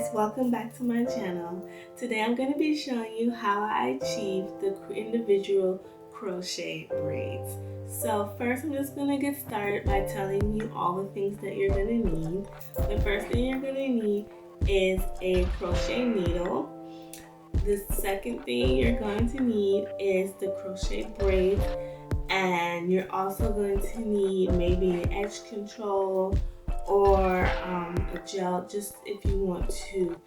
guys, welcome back to my channel. Today I'm going to be showing you how I achieve the individual crochet braids. So first I'm just going to get started by telling you all the things that you're going to need. The first thing you're going to need is a crochet needle. The second thing you're going to need is the crochet braids, and you're also going to need maybe an edge control or a gel, just if you want to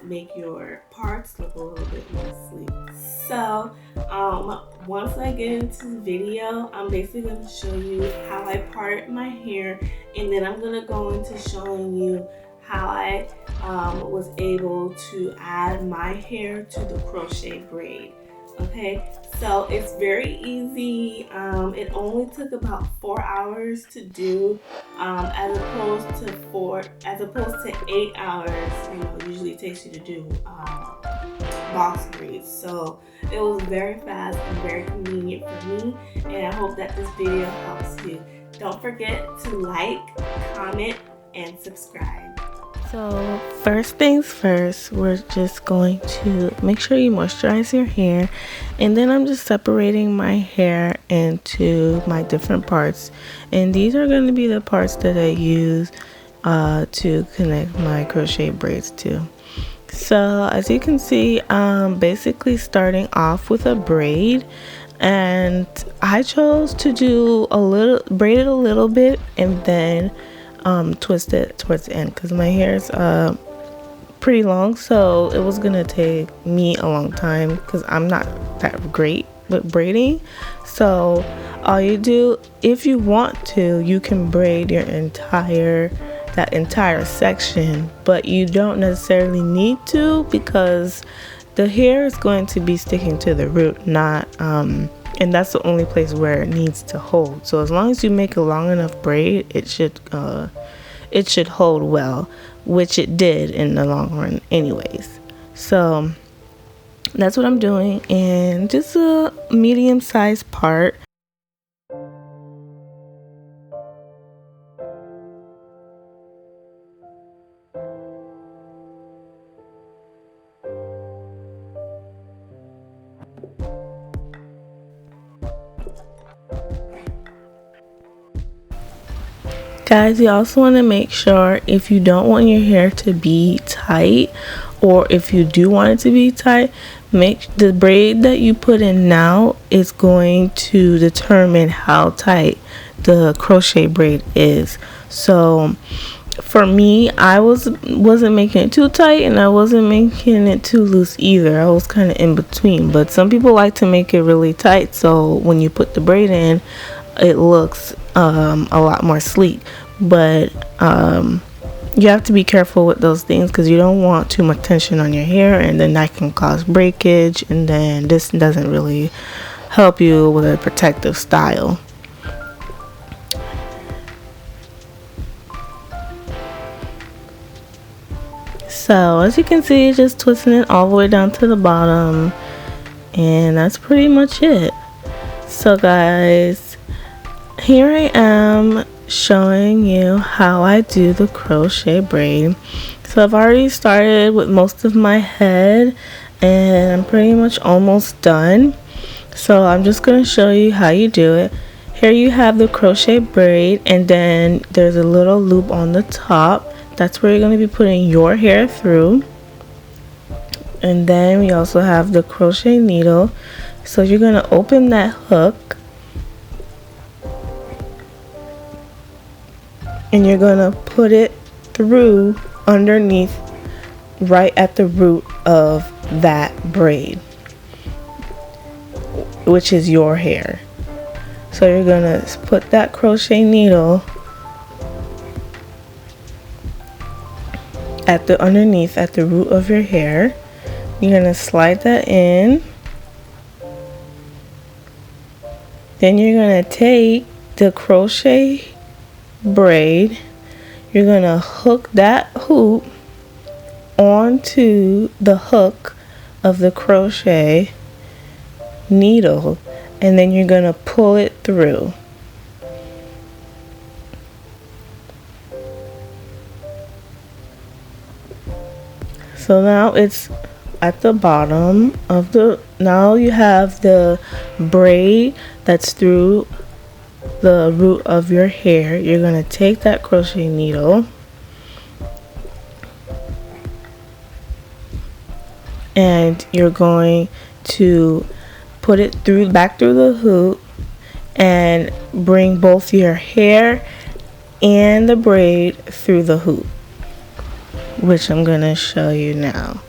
make your parts look a little bit more sleek. So once I get into the video, I'm basically going to show you how I part my hair, and then I'm going to go into showing you how I was able to add my hair to the crochet braid. Okay, so it's very easy. It only took about 4 hours to do, as opposed to 8 hours. Usually it takes you to do box braids. So it was very fast and very convenient for me, and I hope that this video helps you. Don't forget to like, comment, and subscribe. So first things first, we're just going to make sure you moisturize your hair, and then I'm just separating my hair into my different parts, and these are going to be the parts that I use to connect my crochet braids to. So as you can see, I'm basically starting off with a braid, and I chose to do braid it a little bit and then twist it towards the end because my hair is pretty long, so it was gonna take me a long time because I'm not that great with braiding. So all you do, if you want to, you can braid that entire section, but you don't necessarily need to because the hair is going to be sticking to the root, not and that's the only place where it needs to hold. So as long as you make a long enough braid, it should hold well, which it did in the long run anyways. So that's what I'm doing, and just a medium-sized part. Guys, you also want to make sure, if you don't want your hair to be tight, or if you do want it to be tight, make the braid that you put in now is going to determine how tight the crochet braid is. So for me, I wasn't making it too tight and I wasn't making it too loose either. I was kind of in between, but some people like to make it really tight, so when you put the braid in, it looks a lot more sleek. But you have to be careful with those things because you don't want too much tension on your hair, and then that can cause breakage, and then this doesn't really help you with a protective style. So as you can see, just twisting it all the way down to the bottom, and that's pretty much it. So guys, here I am showing you how I do the crochet braid. So I've already started with most of my head, and I'm pretty much almost done. So I'm just going to show you how you do it. Here you have the crochet braid, and then there's a little loop on the top. That's where you're going to be putting your hair through. And then we also have the crochet needle. So you're going to open that hook, and you're gonna put it through underneath, right at the root of that braid, which is your hair. So you're gonna put that crochet needle underneath at the root of your hair. You're gonna slide that in. Then you're gonna take the crochet braid, you're gonna hook that hoop onto the hook of the crochet needle, and then you're gonna pull it through. So now it's at the bottom of the, now you have the braid that's through the root of your hair. You're going to take that crochet needle and you're going to put it through, back through the hoop, and bring both your hair and the braid through the hoop, which I'm going to show you now.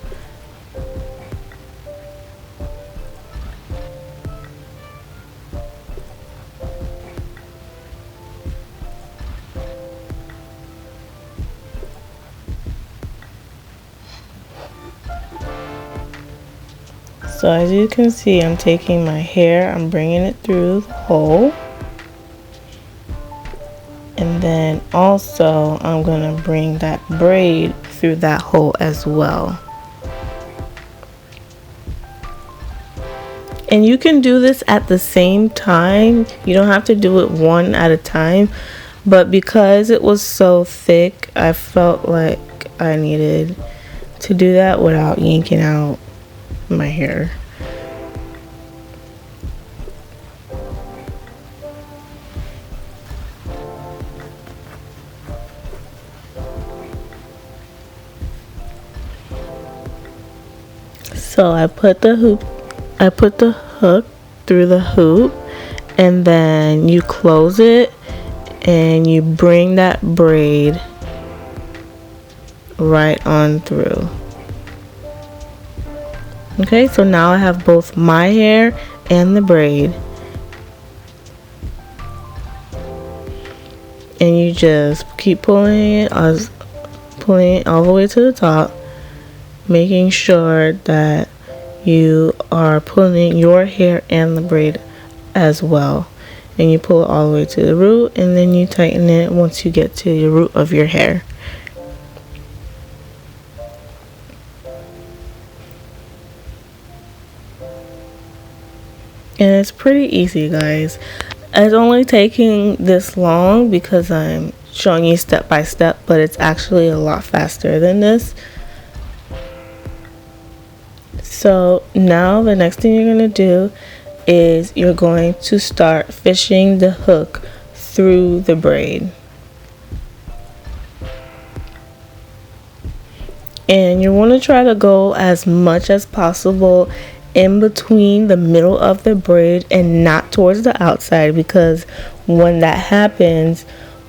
So as you can see, I'm taking my hair, I'm bringing it through the hole, and then also I'm going to bring that braid through that hole as well. And you can do this at the same time. You don't have to do it one at a time, but because it was so thick, I felt like I needed to do that without yanking out my hair. So I put the hook through the hoop, and then you close it and you bring that braid right on through. Okay, so now I have both my hair and the braid, and you just keep pulling it all the way to the top, making sure that you are pulling your hair and the braid as well, and you pull it all the way to the root, and then you tighten it once you get to the root of your hair. And it's pretty easy, guys. It's only taking this long because I'm showing you step by step, but it's actually a lot faster than this. So now the next thing you're going to do is you're going to start fishing the hook through the braid. And you want to try to go as much as possible in between the middle of the braid and not towards the outside, because when that happens,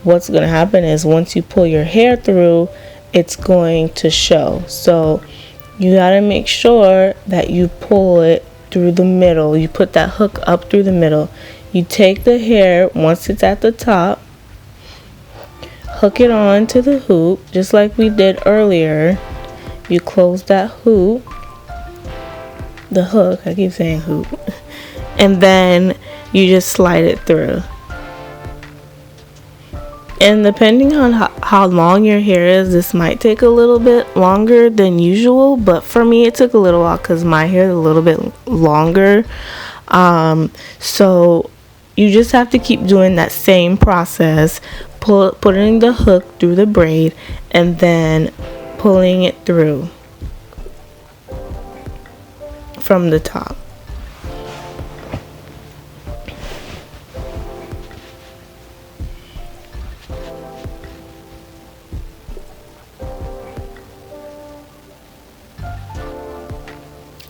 what's going to happen is once you pull your hair through, it's going to show. So you got to make sure that you pull it through the middle. You put that hook up through the middle. You take the hair once it's at the top, hook it on to the hoop just like we did earlier. You close that hoop, the hook, I keep saying hoop, and then you just slide it through. And depending on how long your hair is, this might take a little bit longer than usual, but for me it took a little while because my hair is a little bit longer. So you just have to keep doing that same process, putting the hook through the braid and then pulling it through from the top.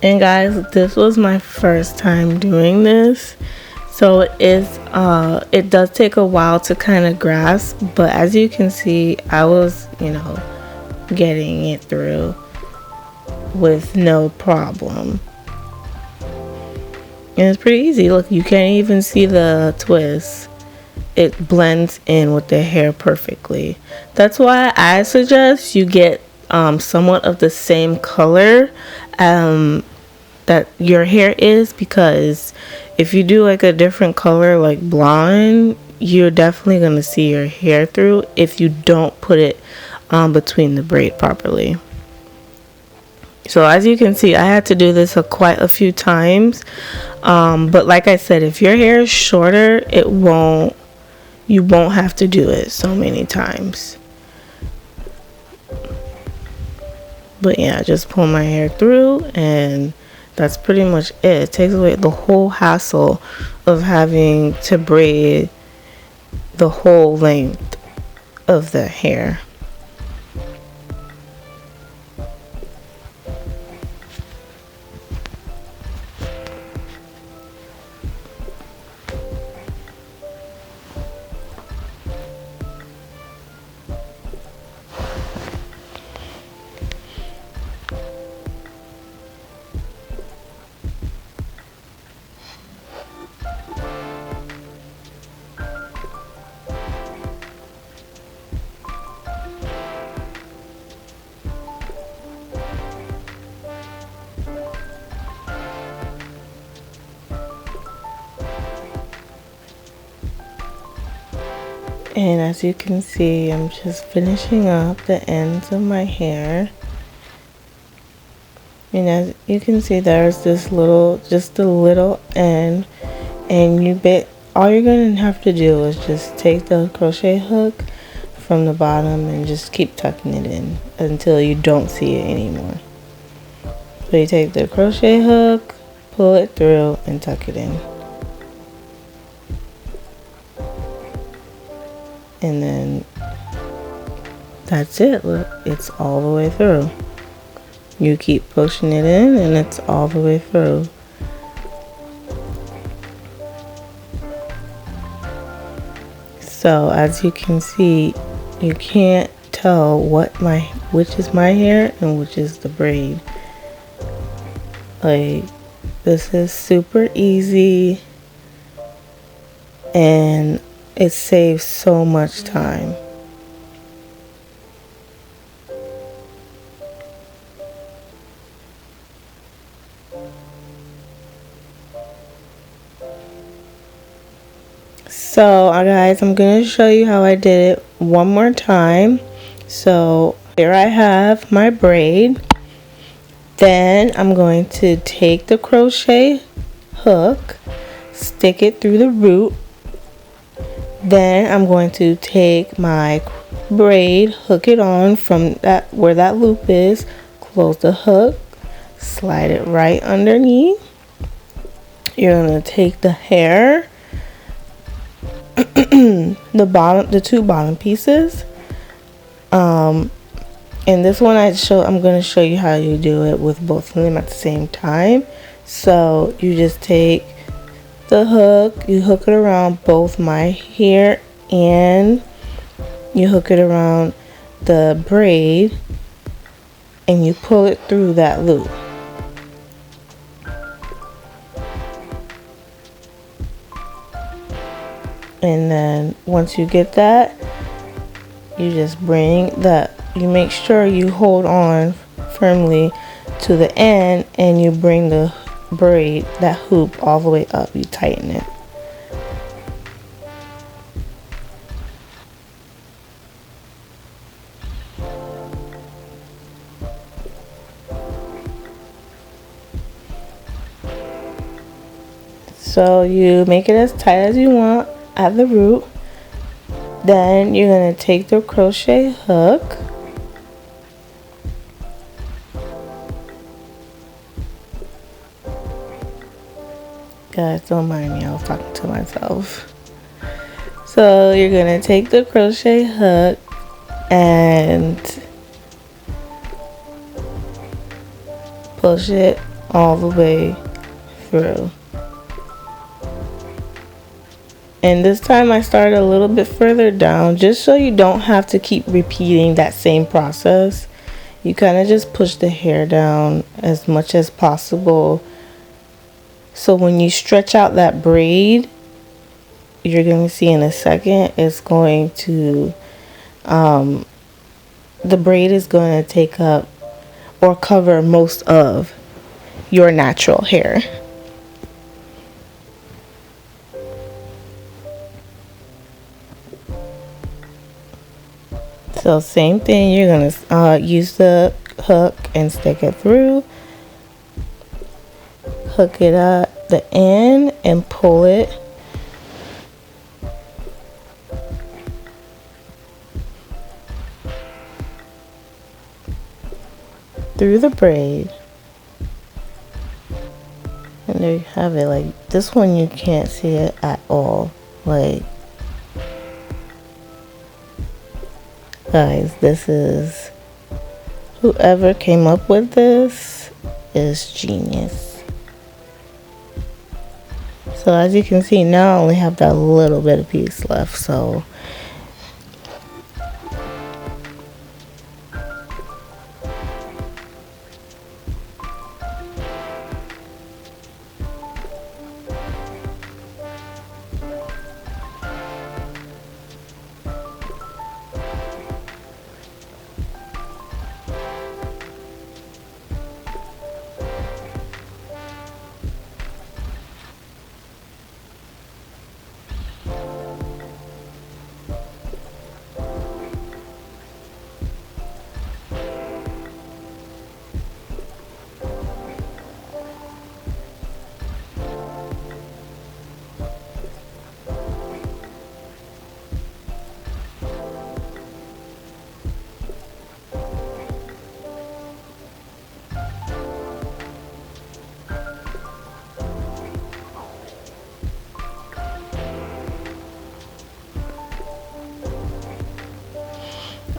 And guys, this was my first time doing this, so it does take a while to kind of grasp, but as you can see, I was, getting it through with no problem. And it's pretty easy. Look, you can't even see the twist. It blends in with the hair perfectly. That's why I suggest you get somewhat of the same color that your hair is, because if you do like a different color like blonde, you're definitely going to see your hair through if you don't put it between the braid properly. So as you can see, I had to do this quite a few times, but like I said, if your hair is shorter, you won't have to do it so many times. But yeah, just pull my hair through, and that's pretty much it. It takes away the whole hassle of having to braid the whole length of the hair. And as you can see, I'm just finishing up the ends of my hair. And as you can see, there's this little, just a little end, and all you're gonna have to do is just take the crochet hook from the bottom and just keep tucking it in until you don't see it anymore. So you take the crochet hook, pull it through, and tuck it in. And then that's it. Look, it's all the way through. You keep pushing it in and it's all the way through. So as you can see, you can't tell which is my hair and which is the braid. Like, this is super easy and it saves so much time. So guys, I'm going to show you how I did it one more time. So here I have my braid. Then I'm going to take the crochet hook, stick it through the root. Then I'm going to take my braid, hook it on from that where that loop is, close the hook, slide it right underneath. You're going to take the hair, the two bottom pieces. And this one I'm going to show you how you do it with both of them at the same time. So you just take the hook, you hook it around both my hair and you hook it around the braid and you pull it through that loop. And then once you get that, you just you make sure you hold on firmly to the end and you bring the braid, that hoop, all the way up. You tighten it. So you make it as tight as you want at the root. Then you're going to take the crochet hook, guys, don't mind me, I was talking to myself. So you're going to take the crochet hook and push it all the way through. And this time I started a little bit further down, just so you don't have to keep repeating that same process. You kind of just push the hair down as much as possible. So when you stretch out that braid, you're going to see in a second, it's going to, the braid is going to take up or cover most of your natural hair. So same thing, you're going to use the hook and stick it through. Hook it at the end and pull it. through the braid. And there you have it. Like this one you can't see it at all. Like, guys, this is, whoever came up with this is genius. So as you can see now, I only have that little bit of piece left. So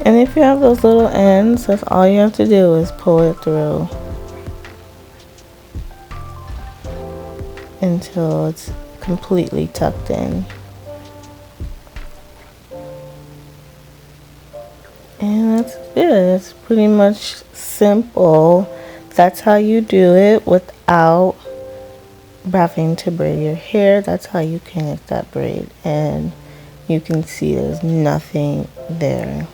and if you have those little ends, that's all you have to do is pull it through until it's completely tucked in. And that's it. It's pretty much simple. That's how you do it without having to braid your hair. That's how you connect that braid. And you can see there's nothing there.